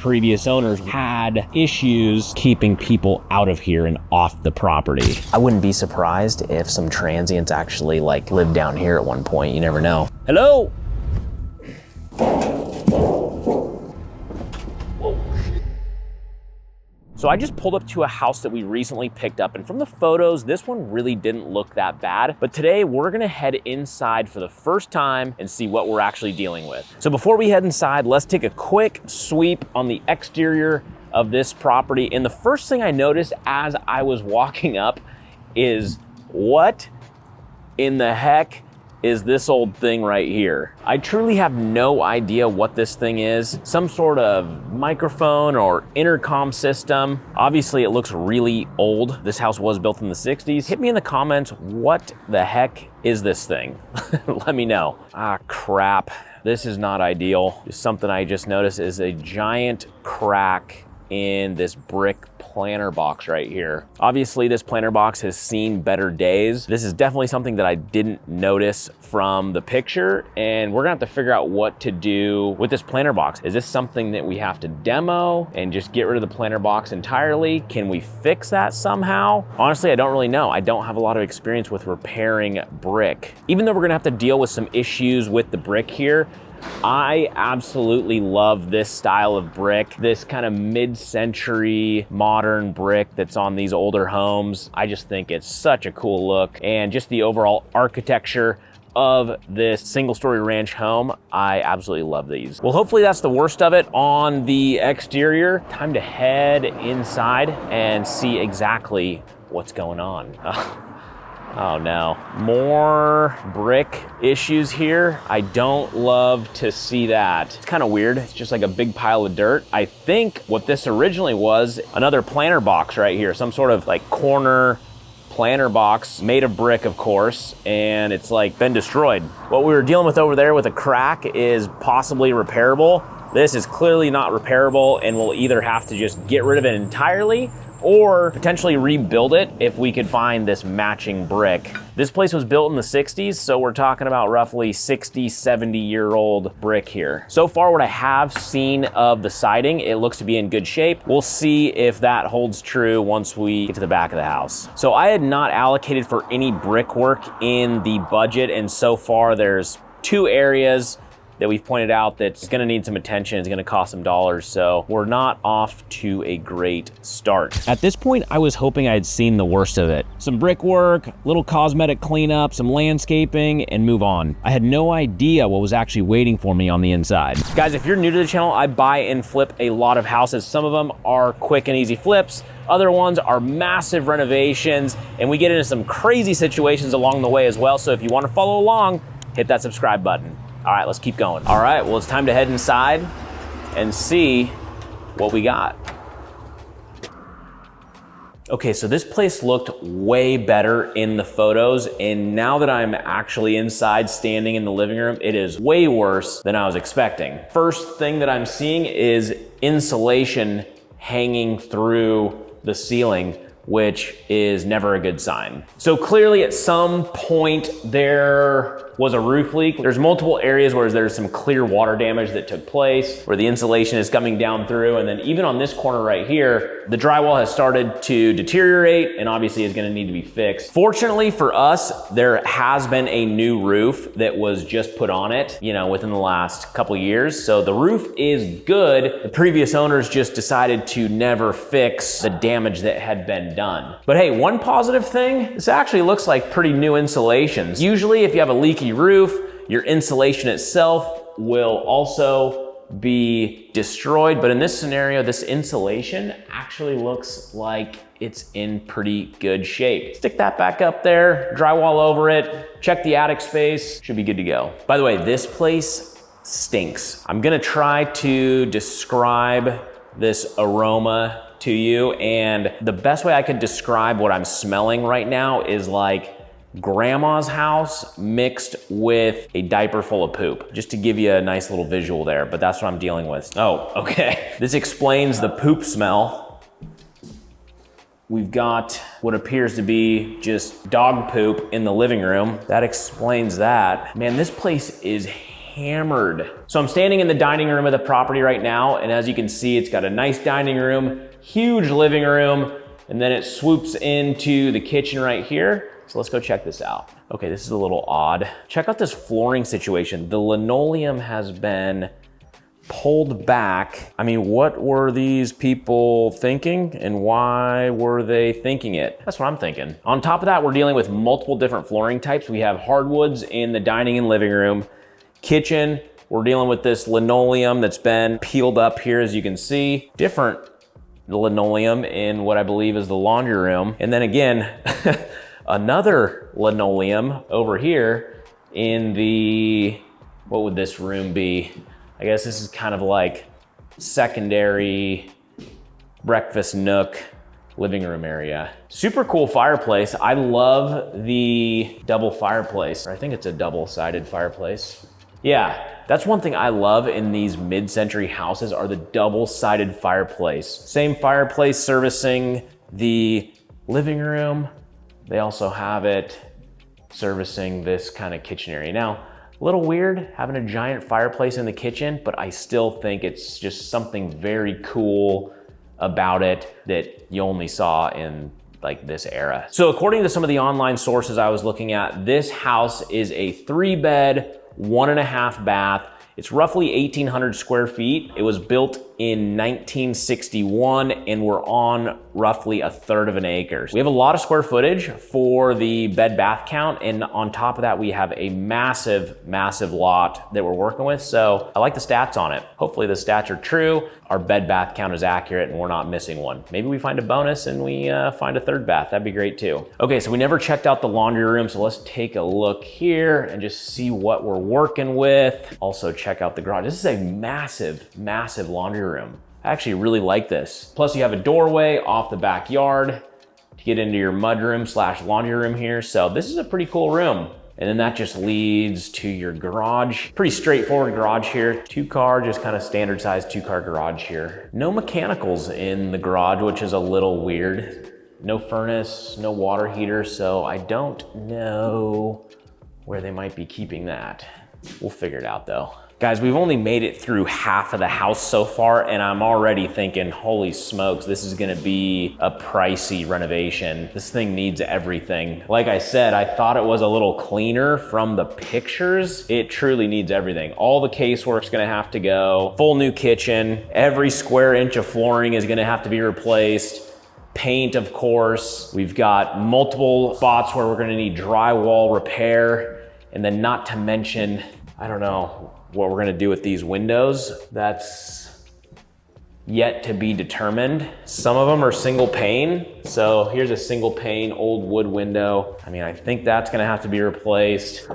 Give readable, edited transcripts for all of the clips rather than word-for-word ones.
previous owners had issues keeping people out of here and off the property. I wouldn't be surprised if some transients actually like lived down here at one point. You never know. Hello? So I just pulled up to a house that we recently picked up, and from the photos, this one really didn't look that bad. But today we're gonna head inside for the first time and see what we're actually dealing with. So before we head inside, let's take a quick sweep on the exterior of this property. And the first thing I noticed as I was walking up is, what in the heck is this old thing right here? I truly have no idea what this thing is. Some sort of microphone or intercom system. Obviously it looks really old. This house was built in the 60s. Hit me in the comments, what the heck is this thing? Let me know. Ah, crap. This is not ideal. Something I just noticed is a giant crack in this brick planter box right here. Obviously this planter box has seen better days. This is definitely something that I didn't notice from the picture, and we're gonna have to figure out what to do with this planter box. Is this something that we have to demo and just get rid of the planter box entirely? Can we fix that somehow? Honestly, I don't really know. I don't have a lot of experience with repairing brick. Even though we're gonna have to deal with some issues with the brick here, I absolutely love this style of brick, this kind of mid-century modern brick that's on these older homes. I just think it's such a cool look, and just the overall architecture of this single-story ranch home, I absolutely love these. Well, hopefully that's the worst of it on the exterior. Time to head inside and see exactly what's going on. Oh no, more brick issues here. I don't love to see that. It's kind of weird. It's just like a big pile of dirt. I think what this originally was, another planter box right here, some sort of like corner planter box made of brick, of course, and it's like been destroyed. What we were dealing with over there with a crack is possibly repairable. This is clearly not repairable, and we'll either have to just get rid of it entirely or potentially rebuild it if we could find this matching brick. This place was built in the 60s, so we're talking about roughly 60, 70-year-old brick here. So far, what I have seen of the siding, it looks to be in good shape. We'll see if that holds true once we get to the back of the house. So I had not allocated for any brickwork in the budget, and so far there's 2 areas that we've pointed out that's gonna need some attention, it's gonna cost some dollars, so we're not off to a great start. At this point, I was hoping I had seen the worst of it. Some brickwork, little cosmetic cleanup, some landscaping, and move on. I had no idea what was actually waiting for me on the inside. Guys, if you're new to the channel, I buy and flip a lot of houses. Some of them are quick and easy flips, other ones are massive renovations, and we get into some crazy situations along the way as well, so if you wanna follow along, hit that subscribe button. All right, let's keep going. All right, well, it's time to head inside and see what we got. Okay, so this place looked way better in the photos, and now that I'm actually inside standing in the living room, it is way worse than I was expecting. First thing that I'm seeing is insulation hanging through the ceiling, which is never a good sign. So clearly at some point there was a roof leak. There's multiple areas where there's some clear water damage that took place, where the insulation is coming down through, and then even on this corner right here, the drywall has started to deteriorate and obviously is gonna need to be fixed. Fortunately for us, there has been a new roof that was just put on it, you know, within the last couple years. So the roof is good. The previous owners just decided to never fix the damage that had been done. But hey, one positive thing, this actually looks like pretty new insulations. Usually if you have a leaky roof, your insulation itself will also be destroyed, but in this scenario, this insulation actually looks like it's in pretty good shape. Stick that back up there, drywall over it, check the attic space, should be good to go. By the way, this place stinks. I'm gonna try to describe this aroma to you, and the best way I could describe what I'm smelling right now is like grandma's house mixed with a diaper full of poop, just to give you a nice little visual there, but that's what I'm dealing with. Oh, okay. This explains the poop smell. We've got what appears to be just dog poop in the living room. That explains that. Man, this place is hammered. So I'm standing in the dining room of the property right now, and as you can see, it's got a nice dining room, huge living room, and then it swoops into the kitchen right here. So let's go check this out. Okay, this is a little odd. Check out this flooring situation. The linoleum has been pulled back. I mean, what were these people thinking and why were they thinking it? That's what I'm thinking. On top of that, we're dealing with multiple different flooring types. We have hardwoods in the dining and living room. Kitchen, we're dealing with this linoleum that's been peeled up here, as you can see. Different linoleum in what I believe is the laundry room. And then again, another linoleum over here in the, what would this room be? I guess this is kind of like secondary breakfast nook living room area. Super cool fireplace. I love the double fireplace. I think it's a double-sided fireplace. Yeah, that's one thing I love in these mid-century houses are the double-sided fireplace. Same fireplace servicing the living room. They also have it servicing this kind of kitchen area. Now, a little weird having a giant fireplace in the kitchen, but I still think it's just something very cool about it that you only saw in like this era. So according to some of the online sources I was looking at, this house is a 3-bed, 1.5 bath. It's roughly 1,800 square feet. It was built in 1961 and we're on roughly 1/3 of an acre. We have a lot of square footage for the bed bath count, and on top of that we have a massive lot that we're working with. So I like the stats on it. Hopefully the stats are true, our bed bath count is accurate and we're not missing one. Maybe we find a bonus and we find a 3rd bath. That'd be great too. Okay, so we never checked out the laundry room, so let's take a look here and just see what we're working with. Also check out the garage. This is a massive laundry room. I actually really like this. Plus you have a doorway off the backyard to get into your mudroom / laundry room here. So this is a pretty cool room. And then that just leads to your garage. Pretty straightforward garage here. 2-car, just kind of standard size 2-car garage here. No mechanicals in the garage, which is a little weird. No furnace, no water heater. So I don't know where they might be keeping that. We'll figure it out though. Guys, we've only made it through half of the house so far, and I'm already thinking, holy smokes, this is gonna be a pricey renovation. This thing needs everything. Like I said, I thought it was a little cleaner from the pictures. It truly needs everything. All the casework's gonna have to go, full new kitchen, every square inch of flooring is gonna have to be replaced. Paint, of course. We've got multiple spots where we're gonna need drywall repair, and then not to mention, I don't know, what we're gonna do with these windows. That's yet to be determined. Some of them are single pane. So here's a single pane old wood window. I mean, I think that's gonna have to be replaced.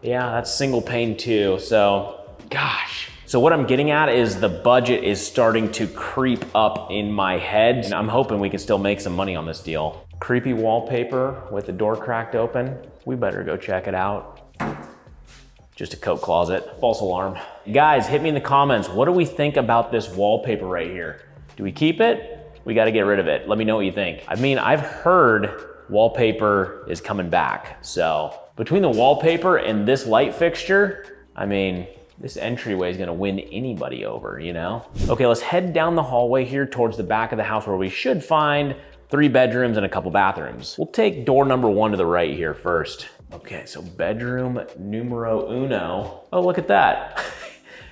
Yeah, that's single pane too. So, gosh. So what I'm getting at is the budget is starting to creep up in my head, and I'm hoping we can still make some money on this deal. Creepy wallpaper with the door cracked open. We better go check it out. Just a coat closet, false alarm. Guys, hit me in the comments. What do we think about this wallpaper right here? Do we keep it? We gotta get rid of it. Let me know what you think. I mean, I've heard wallpaper is coming back. So between the wallpaper and this light fixture, I mean, this entryway is gonna win anybody over, you know? Okay, let's head down the hallway here towards the back of the house where we should find 3 bedrooms and a couple bathrooms. We'll take door number 1 to the right here first. Okay, so bedroom numero 1. Oh, look at that.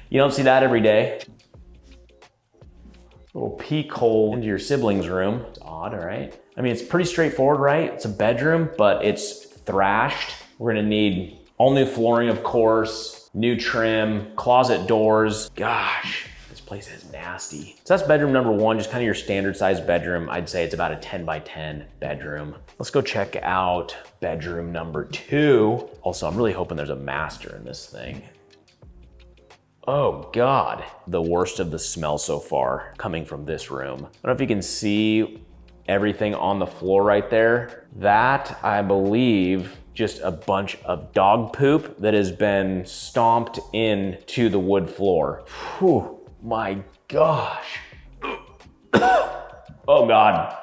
You don't see that every day. Little peek hole into your sibling's room. It's odd, right? I mean, it's pretty straightforward, right? It's a bedroom, but it's thrashed. We're gonna need all new flooring, of course, new trim, closet doors. Gosh, this place is nasty. So that's bedroom number 1, just kind of your standard size bedroom. I'd say it's about a 10 by 10 bedroom. Let's go check out bedroom number 2. Also, I'm really hoping there's a master in this thing. Oh God, the worst of the smell so far coming from this room. I don't know if you can see everything on the floor right there. That, I believe, just a bunch of dog poop that has been stomped into the wood floor. Whew, my gosh. Oh God.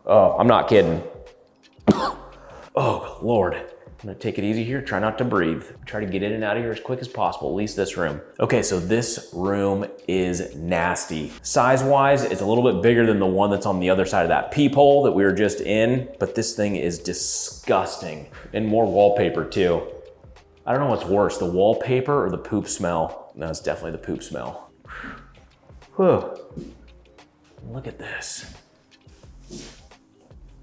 Oh, I'm not kidding. Oh Lord. I'm gonna take it easy here, try not to breathe. Try to get in and out of here as quick as possible, at least this room. Okay, so this room is nasty. Size-wise, it's a little bit bigger than the one that's on the other side of that peephole that we were just in, but this thing is disgusting. And more wallpaper too. I don't know what's worse, the wallpaper or the poop smell. No, it's definitely the poop smell. Whew. Look at this.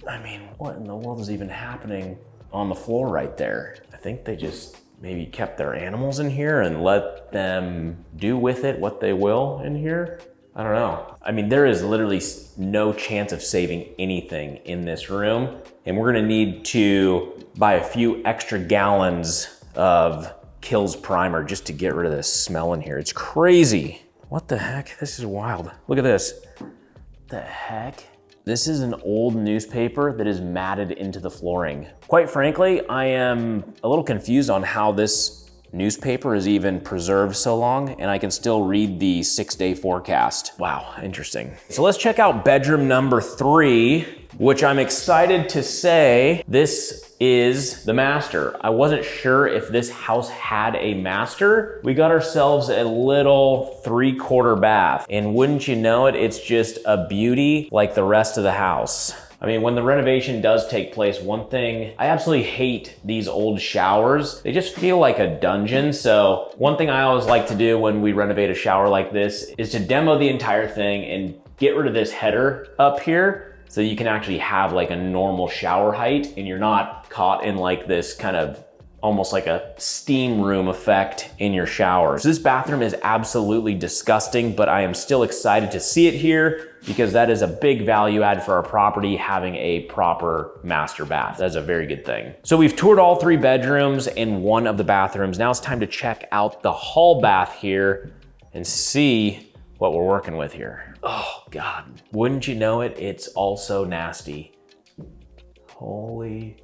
I mean, what in the world is even happening on the floor right there? I think they just maybe kept their animals in here and let them do with it what they will in here. I don't know. I mean, there is literally no chance of saving anything in this room. And we're gonna need to buy a few extra gallons of Kills primer just to get rid of this smell in here. It's crazy. What the heck? This is wild. Look at this. The heck? This is an old newspaper that is matted into the flooring. Quite frankly, I am a little confused on how this newspaper is even preserved so long, and I can still read the 6-day forecast. Wow, interesting. So let's check out bedroom number 3, which I'm excited to say this is the master. I wasn't sure if this house had a master. We got ourselves a little 3/4 bath, and wouldn't you know it, it's just a beauty like the rest of the house. I mean, when the renovation does take place, one thing, I absolutely hate these old showers. They just feel like a dungeon. So one thing I always like to do when we renovate a shower like this is to demo the entire thing and get rid of this header up here so you can actually have like a normal shower height and you're not caught in like this kind of almost like a steam room effect in your showers. This bathroom is absolutely disgusting, but I am still excited to see it here because that is a big value add for our property, having a proper master bath. That's a very good thing. So we've toured all 3 bedrooms and 1 of the bathrooms. Now it's time to check out the hall bath here and see what we're working with here. Oh God, wouldn't you know it, it's also nasty. Holy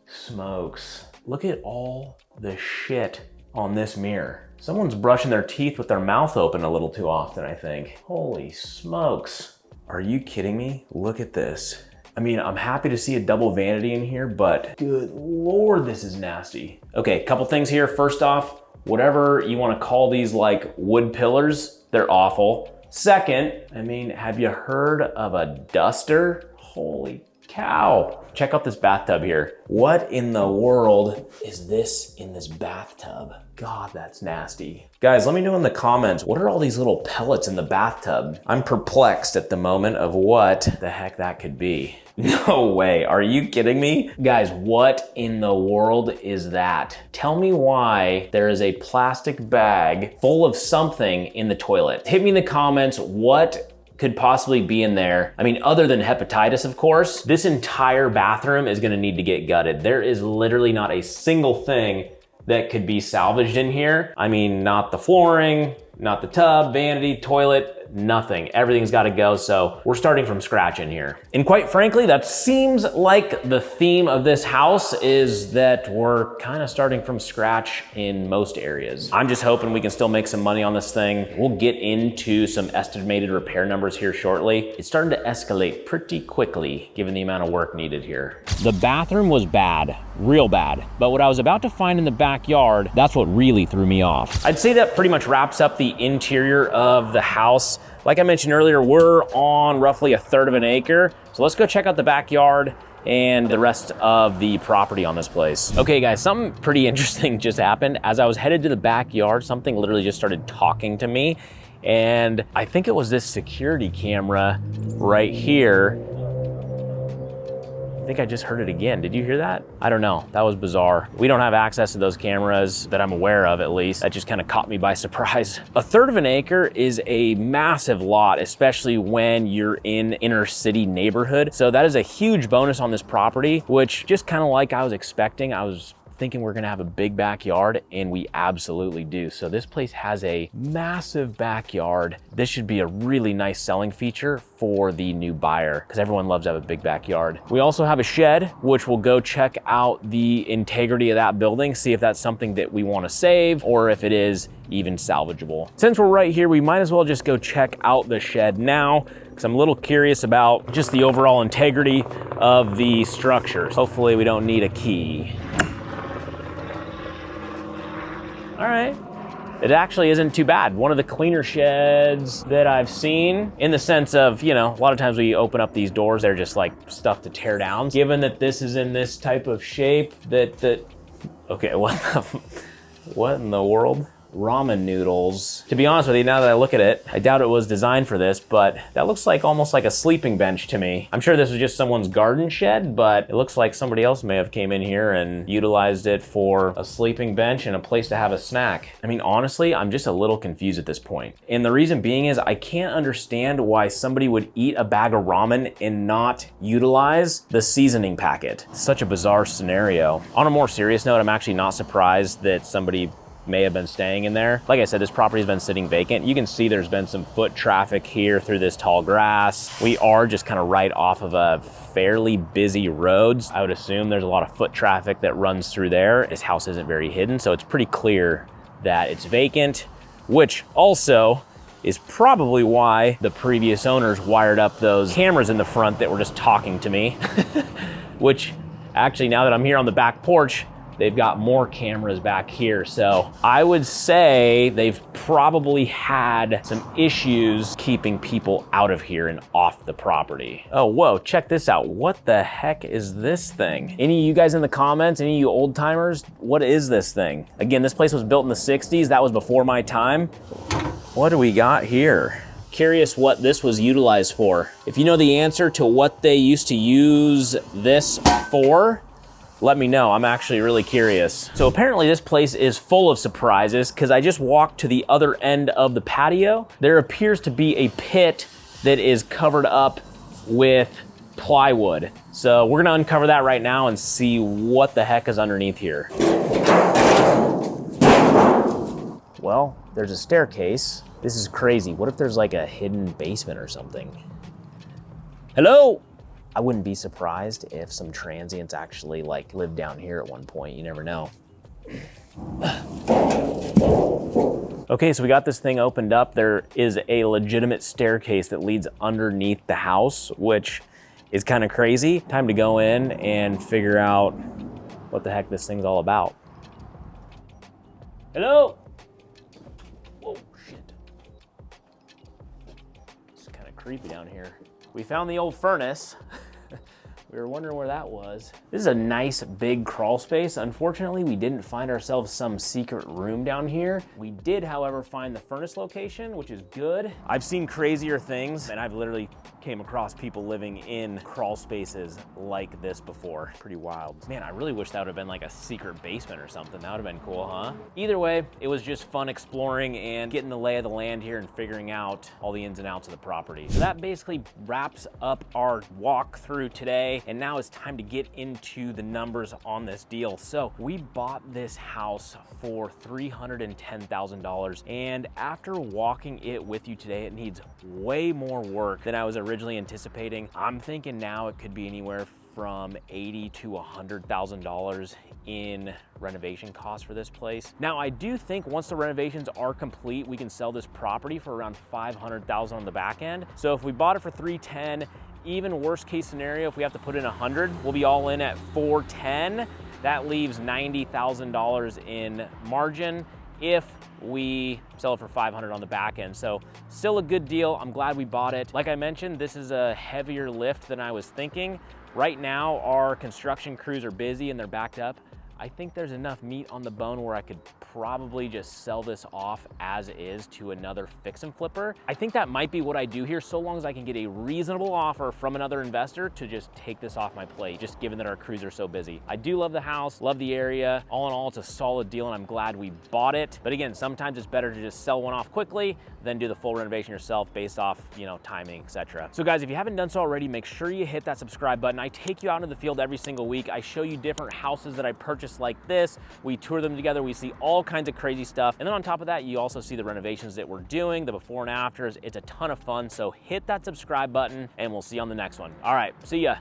smokes. Look at all the shit on this mirror. Someone's brushing their teeth with their mouth open a little too often, I think. Holy smokes. Are you kidding me? Look at this. I mean, I'm happy to see a double vanity in here, but good Lord, this is nasty. Okay, couple things here. First off, whatever you wanna call these like wood pillars, they're awful. Second, I mean, have you heard of a duster? Holy cow. Check out this bathtub here. What in the world is this in this bathtub? God, that's nasty. Guys, let me know in the comments, what are all these little pellets in the bathtub? I'm perplexed at the moment of what the heck that could be. No way, are you kidding me? Guys, what in the world is that? Tell me why there is a plastic bag full of something in the toilet. Hit me in the comments, what could possibly be in there. I mean, other than hepatitis, of course, this entire bathroom is gonna need to get gutted. There is literally not a single thing that could be salvaged in here. I mean, not the flooring, not the tub, vanity, toilet, nothing. Everything's gotta go, so we're starting from scratch in here. And quite frankly, that seems like the theme of this house is that we're kind of starting from scratch in most areas. I'm just hoping we can still make some money on this thing. We'll get into some estimated repair numbers here shortly. It's starting to escalate pretty quickly given the amount of work needed here. The bathroom was bad, real bad. But what I was about to find in the backyard, that's what really threw me off. I'd say that pretty much wraps up the interior of the house. Like I mentioned earlier, we're on roughly 1/3 of an acre. So let's go check out the backyard and the rest of the property on this place. Okay guys, something pretty interesting just happened. As I was headed to the backyard, something literally just started talking to me. And I think it was this security camera right here. I think I just heard it again. Did you hear that? I don't know, that was bizarre. We don't have access to those cameras that I'm aware of, at least. That just kind of caught me by surprise. 1/3 of an acre is a massive lot, especially when you're in inner city neighborhood. So that is a huge bonus on this property, which just kind of like I was expecting. I was thinking we're gonna have a big backyard, and we absolutely do. So this place has a massive backyard. This should be a really nice selling feature for the new buyer because everyone loves to have a big backyard. We also have a shed, which we'll go check out the integrity of that building, see if that's something that we wanna save or if it is even salvageable. Since we're right here, we might as well just go check out the shed now because I'm a little curious about just the overall integrity of the structure. Hopefully we don't need a key. right. It actually isn't too bad. One of the cleaner sheds that I've seen, in the sense of, you know, a lot of times we open up these doors, they're just like stuff to tear down. Given that this is in this type of shape, okay, what in the world? Ramen noodles. To be honest with you, now that I look at it, I doubt it was designed for this, but that looks like almost like a sleeping bench to me. I'm sure this was just someone's garden shed, but it looks like somebody else may have came in here and utilized it for a sleeping bench and a place to have a snack. I mean, honestly, I'm just a little confused at this point. And the reason being is I can't understand why somebody would eat a bag of ramen and not utilize the seasoning packet. Such a bizarre scenario. On a more serious note, I'm actually not surprised that somebody may have been staying in there. Like I said, this property's been sitting vacant. You can see there's been some foot traffic here through this tall grass. We are just kind of right off of a fairly busy road. I would assume there's a lot of foot traffic that runs through there. This house isn't very hidden, so it's pretty clear that it's vacant, which also is probably why the previous owners wired up those cameras in the front that were just talking to me. Which actually, now that I'm here on the back porch, they've got more cameras back here. So I would say they've probably had some issues keeping people out of here and off the property. Oh, whoa, check this out. What the heck is this thing? Any of you guys in the comments, any of you old timers, what is this thing? Again, this place was built in the 60s. That was before my time. What do we got here? Curious what this was utilized for. If you know the answer to what they used to use this for, let me know. I'm actually really curious. So apparently this place is full of surprises because I just walked to the other end of the patio. There appears to be a pit that is covered up with plywood. So we're gonna uncover that right now and see what the heck is underneath here. Well, there's a staircase. This is crazy. What if there's like a hidden basement or something? Hello? I wouldn't be surprised if some transients actually like lived down here at one point. You never know. Okay, so we got this thing opened up. There is a legitimate staircase that leads underneath the house, which is kind of crazy. Time to go in and figure out what the heck this thing's all about. Hello? Whoa, shit. It's kind of creepy down here. We found the old furnace. We were wondering where that was. This is a nice big crawl space. Unfortunately, we didn't find ourselves some secret room down here. We did, however, find the furnace location, which is good. I've seen crazier things, and I've literally came across people living in crawl spaces like this before. Pretty wild. Man, I really wish that would have been like a secret basement or something. That would have been cool, huh? Either way, it was just fun exploring and getting the lay of the land here and figuring out all the ins and outs of the property. So that basically wraps up our walkthrough today. And now it's time to get into the numbers on this deal. So we bought this house for $310,000. And after walking it with you today, it needs way more work than I was originally anticipating. I'm thinking now it could be anywhere from $80,000 to $100,000 in renovation costs for this place. Now, I do think once the renovations are complete, we can sell this property for around $500,000 on the back end. So if we bought it for $310,000, even worst case scenario, if we have to put in $100,000, we'll be all in at $410,000. That leaves $90,000 in margin if we sell it for $500,000 on the back end. So still a good deal. I'm glad we bought it. Like I mentioned, this is a heavier lift than I was thinking. Right now, our construction crews are busy and they're backed up. I think there's enough meat on the bone where I could probably just sell this off as is to another fix and flipper. I think that might be what I do here, so long as I can get a reasonable offer from another investor to just take this off my plate, just given that our crews are so busy. I do love the house, love the area. All in all, it's a solid deal and I'm glad we bought it. But again, sometimes it's better to just sell one off quickly than do the full renovation yourself based off, you know, timing, etc. So guys, if you haven't done so already, make sure you hit that subscribe button. I take you out into the field every single week. I show you different houses that I purchased like this. We tour them together. We see all kinds of crazy stuff. And then on top of that, you also see the renovations that we're doing, the before and afters. It's a ton of fun. So hit that subscribe button and we'll see you on the next one. All right, see ya.